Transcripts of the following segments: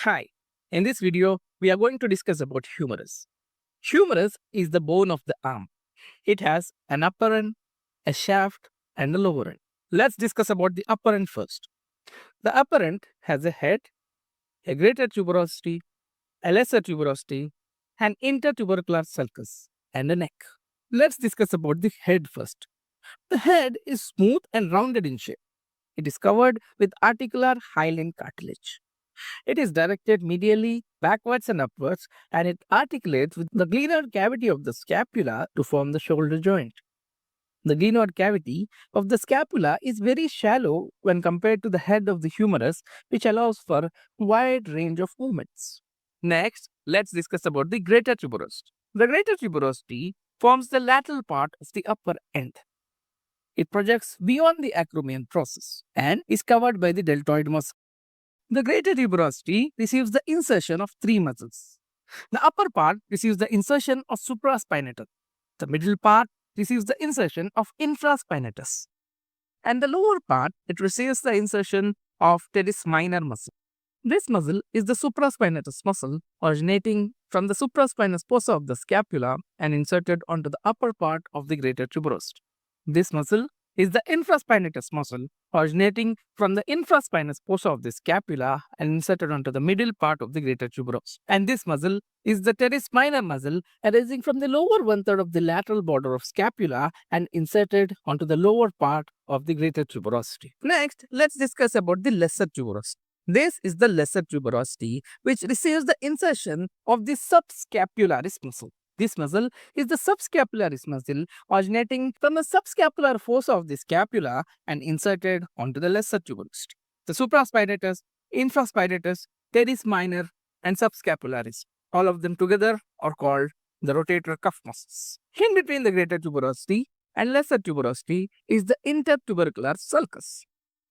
Hi, in this video, we are going to discuss about humerus. Humerus is the bone of the arm. It has an upper end, a shaft, and a lower end. Let's discuss about the upper end first. The upper end has a head, a greater tuberosity, a lesser tuberosity, an intertubercular sulcus, and a neck. Let's discuss about the head first. The head is smooth and rounded in shape. It is covered with articular hyaline cartilage. It is directed medially, backwards and upwards, and it articulates with the glenoid cavity of the scapula to form the shoulder joint. The glenoid cavity of the scapula is very shallow when compared to the head of the humerus, which allows for wide range of movements. Next, let's discuss about the greater tuberosity. The greater tuberosity forms the lateral part of the upper end. It projects beyond the acromion process and is covered by the deltoid muscle. The greater tuberosity receives the insertion of three muscles. The upper part receives the insertion of supraspinatus. The middle part receives the insertion of infraspinatus. And the lower part, it receives the insertion of teres minor muscle. This muscle is the supraspinatus muscle originating from the supraspinous fossa of the scapula and inserted onto the upper part of the greater tuberosity. This muscle is the infraspinatus muscle originating from the infraspinous fossa of the scapula and inserted onto the middle part of the greater tuberosity. And this muscle is the teres minor muscle arising from the lower one-third of the lateral border of scapula and inserted onto the lower part of the greater tuberosity. Next, let's discuss about the lesser tuberosity. This is the lesser tuberosity, which receives the insertion of the subscapularis muscle. This muscle is the subscapularis muscle originating from the subscapular fossa of the scapula and inserted onto the lesser tuberosity. The supraspinatus, infraspinatus, teres minor, and subscapularis, all of them together are called the rotator cuff muscles. In between the greater tuberosity and lesser tuberosity is the intertubercular sulcus.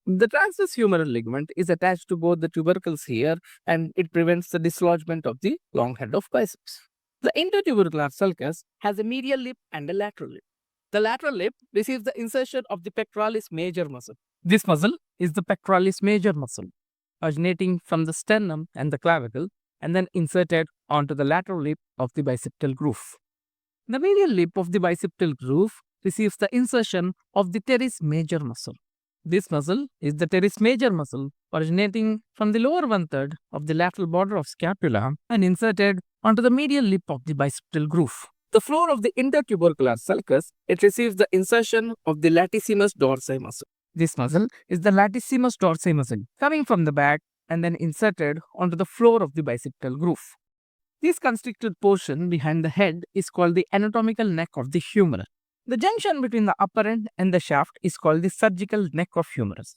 The transverse humeral ligament is attached to both the tubercles here and it prevents the dislodgement of the long head of biceps. The intertubercular sulcus has a medial lip and a lateral lip. The lateral lip receives the insertion of the pectoralis major muscle. This muscle is the pectoralis major muscle, originating from the sternum and the clavicle and then inserted onto the lateral lip of the bicipital groove. The medial lip of the bicipital groove receives the insertion of the teres major muscle. This muscle is the teres major muscle originating from the lower one-third of the lateral border of scapula and inserted onto the medial lip of the bicipital groove. The floor of the intertubercular sulcus, it receives the insertion of the latissimus dorsi muscle. This muscle is the latissimus dorsi muscle coming from the back and then inserted onto the floor of the bicipital groove. This constricted portion behind the head is called the anatomical neck of the humerus. The junction between the upper end and the shaft is called the surgical neck of humerus.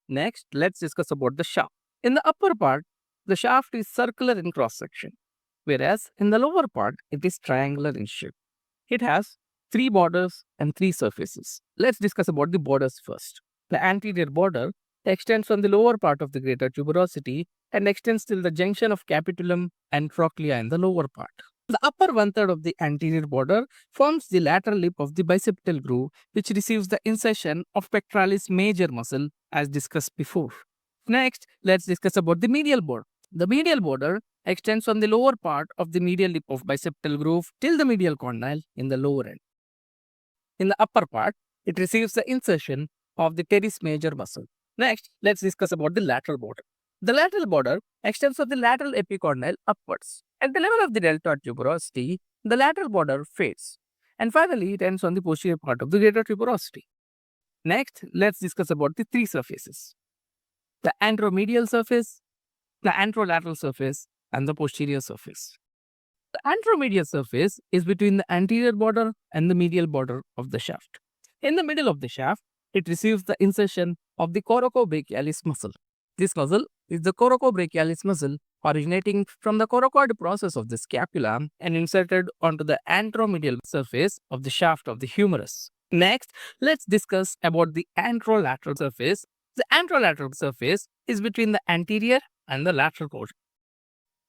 Next, let's discuss about the shaft. In the upper part, the shaft is circular in cross-section, whereas in the lower part, it is triangular in shape. It has three borders and three surfaces. Let's discuss about the borders first. The anterior border extends from the lower part of the greater tuberosity and extends till the junction of capitulum and trochlea in the lower part. The upper one-third of the anterior border forms the lateral lip of the bicipital groove, which receives the insertion of pectoralis major muscle as discussed before. Next, let's discuss about the medial border. The medial border extends from the lower part of the medial lip of bicipital groove till the medial condyle in the lower end. In the upper part, it receives the insertion of the teres major muscle. Next, let's discuss about the lateral border. The lateral border extends from the lateral epicondyle upwards. At the level of the deltoid tuberosity, the lateral border fades. And finally, it ends on the posterior part of the greater tuberosity. Next, let's discuss about the three surfaces: the anteromedial surface, the anterolateral surface, and the posterior surface. The anteromedial surface is between the anterior border and the medial border of the shaft. In the middle of the shaft, it receives the insertion of the coracobrachialis muscle. This muscle is the coracobrachialis muscle originating from the coracoid process of the scapula and inserted onto the anteromedial surface of the shaft of the humerus. Next, let's discuss about the anterolateral surface. The anterolateral surface is between the anterior and the lateral portion.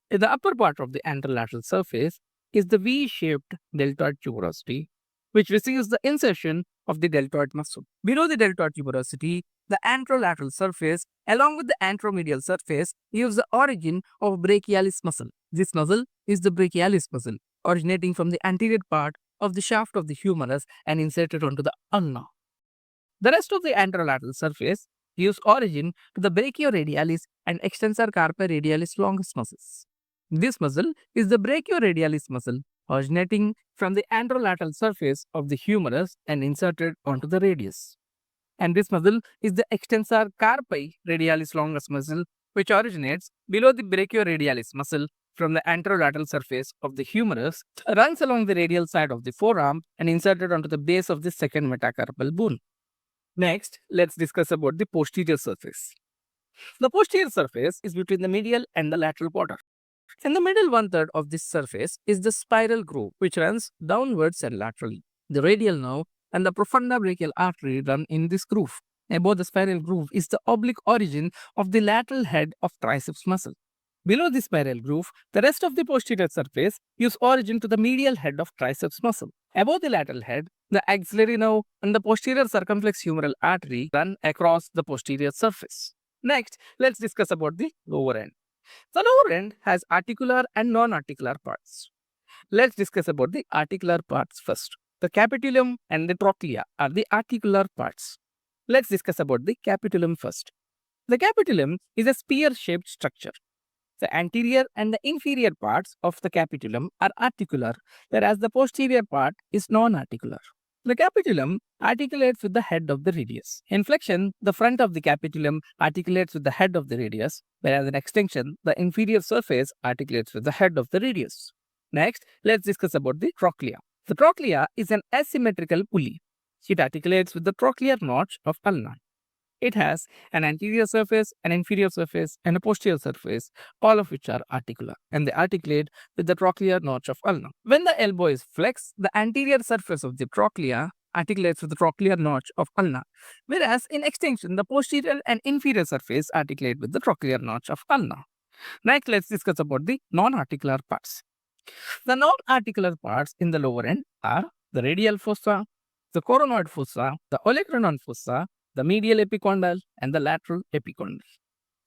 In the upper part of the anterolateral surface is the V-shaped deltoid tuberosity, which receives the insertion of the deltoid muscle. Below the deltoid tuberosity The anterolateral surface along with the anteromedial surface gives the origin of brachialis muscle. This muscle is the brachialis muscle originating from the anterior part of the shaft of the humerus and inserted onto the ulna. The rest of the anterolateral surface gives origin to the brachioradialis and extensor carpi radialis longus muscles. This muscle is the brachioradialis muscle originating from the anterolateral surface of the humerus and inserted onto the radius. And this muscle is the extensor carpi radialis longus muscle, which originates below the brachioradialis muscle from the anterolateral surface of the humerus, runs along the radial side of the forearm and inserted onto the base of the second metacarpal bone. Next, let's discuss about the posterior surface. The posterior surface is between the medial and the lateral border. In the middle one-third of this surface is the spiral groove, which runs downwards and laterally. The radial nerve and the profunda brachial artery run in this groove. Above the spiral groove is the oblique origin of the lateral head of triceps muscle. Below the spiral groove, the rest of the posterior surface gives origin to the medial head of triceps muscle. Above the lateral head, the axillary nerve and the posterior circumflex humeral artery run across the posterior surface. Next, let's discuss about the lower end. The lower end has articular and non-articular parts. Let's discuss about the articular parts first. The capitulum and the trochlea are the articular parts. Let's discuss about the capitulum first. The capitulum is a spear-shaped structure. The anterior and the inferior parts of the capitulum are articular, whereas the posterior part is non-articular. The capitulum articulates with the head of the radius. In flexion, the front of the capitulum articulates with the head of the radius, whereas in extension, the inferior surface articulates with the head of the radius. Next, let's discuss about the trochlea. The trochlea is an asymmetrical pulley. It articulates with the trochlear notch of ulna. It has an anterior surface, an inferior surface, and a posterior surface, all of which are articular, and they articulate with the trochlear notch of ulna. When the elbow is flexed, the anterior surface of the trochlea articulates with the trochlear notch of ulna, whereas in extension, the posterior and inferior surface articulate with the trochlear notch of ulna. Next, let's discuss about the non-articular parts. The non-articular parts in the lower end are the radial fossa, the coronoid fossa, the olecranon fossa, the medial epicondyle, and the lateral epicondyle.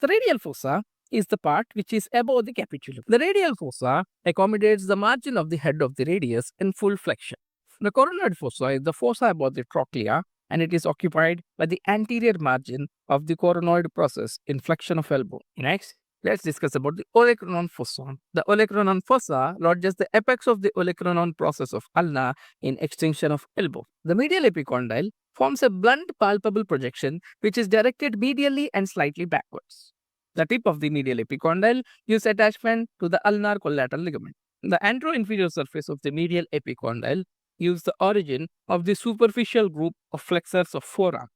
The radial fossa is the part which is above the capitulum. The radial fossa accommodates the margin of the head of the radius in full flexion. The coronoid fossa is the fossa above the trochlea, and it is occupied by the anterior margin of the coronoid process in flexion of elbow. Next, let's discuss about the olecranon fossa. The olecranon fossa lodges the apex of the olecranon process of ulna in extension of elbow. The medial epicondyle forms a blunt palpable projection which is directed medially and slightly backwards. The tip of the medial epicondyle gives attachment to the ulnar collateral ligament. The anteroinferior surface of the medial epicondyle gives the origin of the superficial group of flexors of forearm.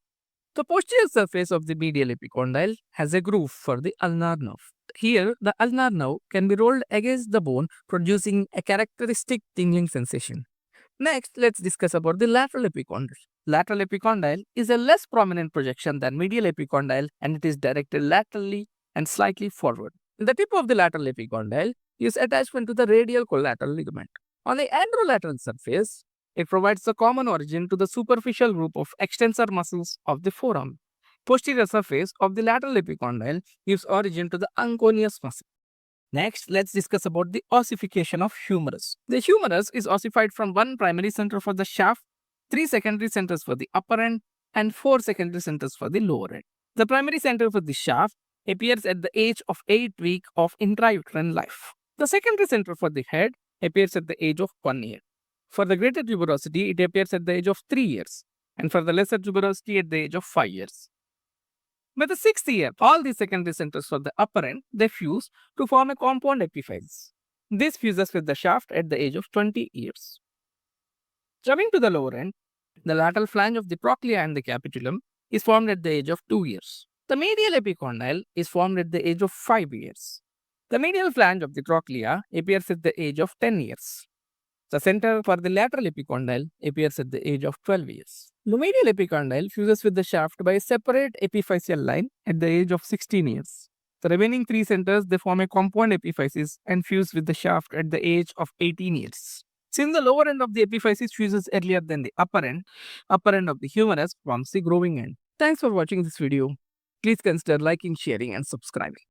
The posterior surface of the medial epicondyle has a groove for the ulnar nerve. Here, the ulnar nerve can be rolled against the bone, producing a characteristic tingling sensation. Next, let's discuss about the lateral epicondyle. Lateral epicondyle is a less prominent projection than medial epicondyle, and it is directed laterally and slightly forward. The tip of the lateral epicondyle is attachment to the radial collateral ligament. On the anterolateral surface, it provides the common origin to the superficial group of extensor muscles of the forearm. Posterior surface of the lateral epicondyle gives origin to the anconeus muscle. Next, let's discuss about the ossification of humerus. The humerus is ossified from one primary center for the shaft, 3 secondary centers for the upper end, and 4 secondary centers for the lower end. The primary center for the shaft appears at the age of 8 weeks of intrauterine life. The secondary center for the head appears at the age of 1 year. For the greater tuberosity, it appears at the age of 3 years, and for the lesser tuberosity at the age of 5 years. By the 6th year, all the secondary centers for the upper end, they fuse to form a compound epiphysis. This fuses with the shaft at the age of 20 years. Coming to the lower end, the lateral flange of the trochlea and the capitulum is formed at the age of 2 years. The medial epicondyle is formed at the age of 5 years. The medial flange of the trochlea appears at the age of 10 years. The center for the lateral epicondyle appears at the age of 12 years. The medial epicondyle fuses with the shaft by a separate epiphyseal line at the age of 16 years. The remaining 3 centers, they form a compound epiphysis and fuse with the shaft at the age of 18 years. Since the lower end of the epiphysis fuses earlier than the upper end of the humerus forms the growing end. Thanks for watching this video. Please consider liking, sharing and subscribing.